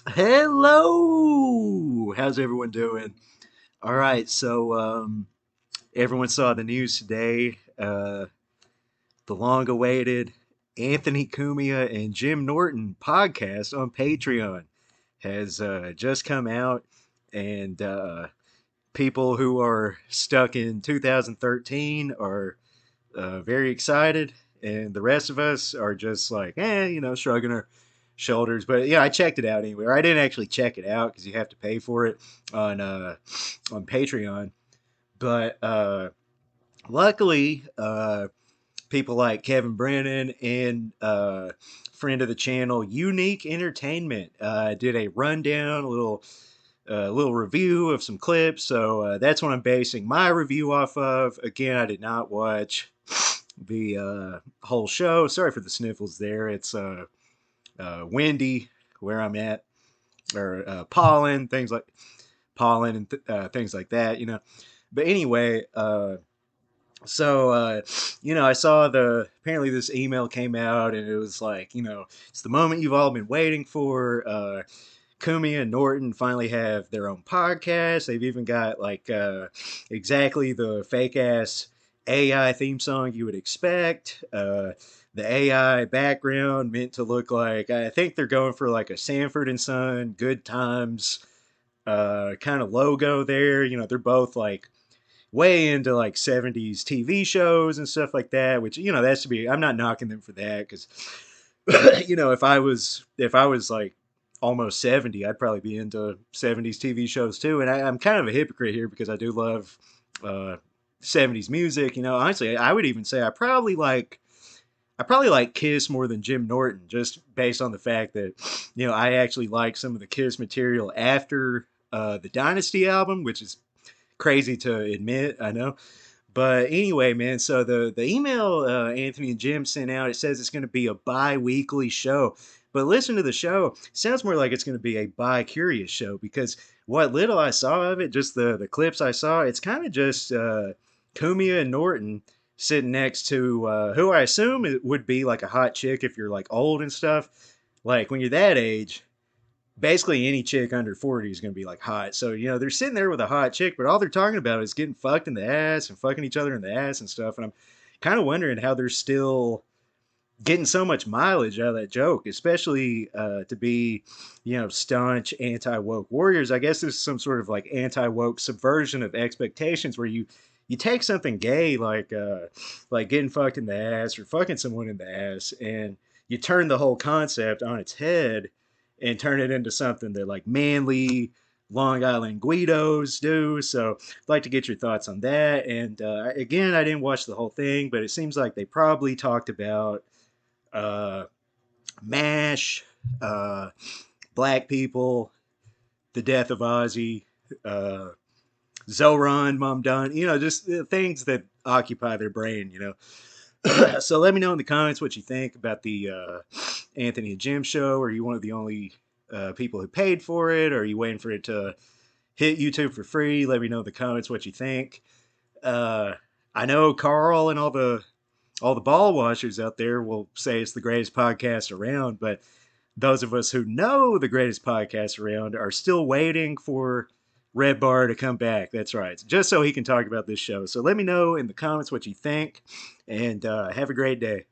Hello! How's everyone doing? All right, so everyone saw the news today. The long awaited Anthony Cumia and Jim Norton podcast on Patreon has just come out, and people who are stuck in 2013 are very excited, and the rest of us are just like, shrugging our shoulders. But yeah, I checked it out anyway. Or I didn't actually check it out because you have to pay for it on Patreon. But luckily, people like Kevin Brennan and friend of the channel, Unique Entertainment, did a rundown, a little review of some clips. So that's what I'm basing my review off of. Again, I did not watch the whole show. Sorry for the sniffles there. It's windy where I'm at, or pollen and things like that. But anyway, I saw apparently this email came out and it was like, it's the moment you've all been waiting for. Kumi and Norton finally have their own podcast. They've even got like exactly the fake ass AI theme song you would expect. The AI background meant to look like, I think they're going for like a Sanford and Son, Good Times kind of logo there. They're both like way into like 70s TV shows and stuff like that, which, that's to be, I'm not knocking them for that because, if I was like almost 70, I'd probably be into 70s TV shows too. And I'm kind of a hypocrite here because I do love uh, 70s music. Honestly, I would even say I probably like Kiss more than Jim Norton, just based on the fact that, I actually like some of the Kiss material after the Dynasty album, which is crazy to admit, I know. But anyway, man, so the email Anthony and Jim sent out, it says it's going to be a bi-weekly show. But listen to the show. Sounds more like it's going to be a bi-curious show because what little I saw of it, just the clips I saw, it's kind of just Kumia and Norton sitting next to who I assume it would be like a hot chick if you're like old and stuff. Like when you're that age, basically any chick under 40 is going to be like hot. So, they're sitting there with a hot chick, but all they're talking about is getting fucked in the ass and fucking each other in the ass and stuff. And I'm kind of wondering how they're still getting so much mileage out of that joke, especially to be, staunch anti woke warriors. I guess there's some sort of like anti woke subversion of expectations where you take something gay like getting fucked in the ass or fucking someone in the ass, and you turn the whole concept on its head and turn it into something that like manly Long Island Guidos do. So I'd like to get your thoughts on that. And again, I didn't watch the whole thing, but it seems like they probably talked about uh, MASH, uh, black people, the death of Ozzy, uh, Zoran, Mom Done, just things that occupy their brain. So let me know in the comments what you think about the Anthony and Jim show. Are you one of the only people who paid for it? Or are you waiting for it to hit YouTube for free? Let me know in the comments what you think. Uh, I know Carl and all the ball washers out there will say it's the greatest podcast around, but those of us who know the greatest podcast around are still waiting for Red Bar to come back. That's right, just so he can talk about this show. So let me know in the comments what you think, and have a great day.